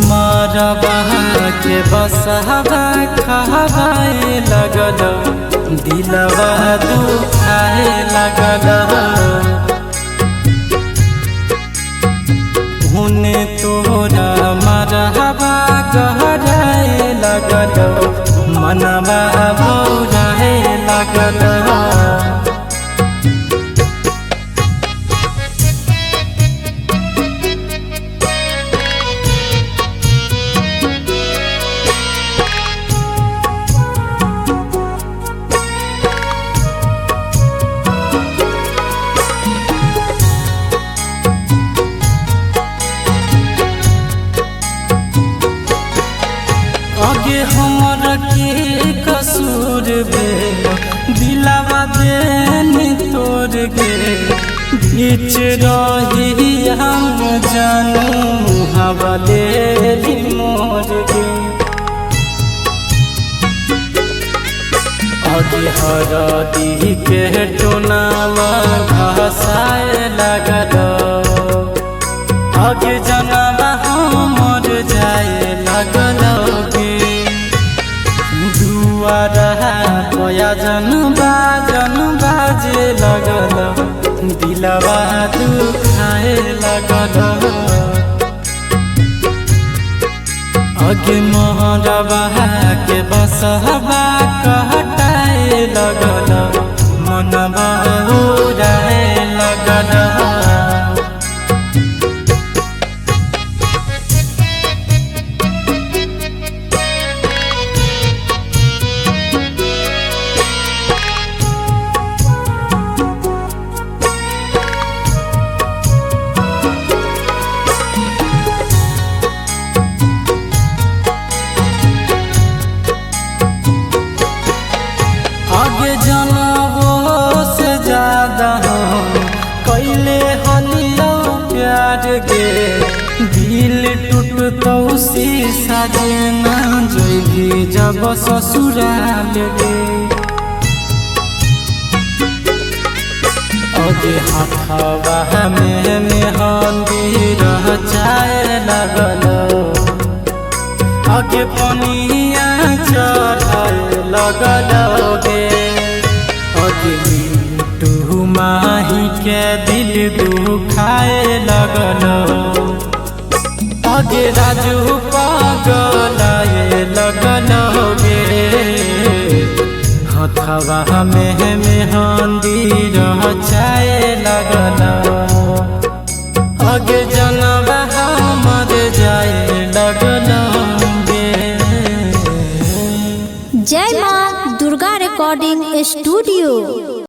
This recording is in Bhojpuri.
मरबा के बसहबा खहबाए लगल, दिलवा दुखाए लगल। हुने तोरा मरहबा गहराए लगल, मनवा बौराए लगल। आगे हमर के कसूर भेल, दिलवा देनी तोड़ गे। बीच रही हम जानू हवले मोर गे। आगे हरदी के टोनावा घसाए लगल, आगे जनवा हमर जाए लगल। जन बाजे लगल, दिलवा दुखाए लगल। आगे मोहरबा के बसहबा कहटाए लगल, मनवा उड़ाए लगल। आगे जनवो से ज्यादा हम कैले हलियो प्यार गे। दिल टूटतौ शीशा जेना जोगी जब ससुराल गे। आगे हथवा में मेहंदी रह जाए लगल, आगे पनिया चढ़ाए लगल गे। आगे मिंटू माही के दिल दुखाए लगल, आगे राजू पागलाए लगल गे। हथवा में मेहंदी रह जाए लगल, आगे जनवा हमर जाए लगल। जय मां दुर्गा रिकॉर्डिंग स्टूडियो।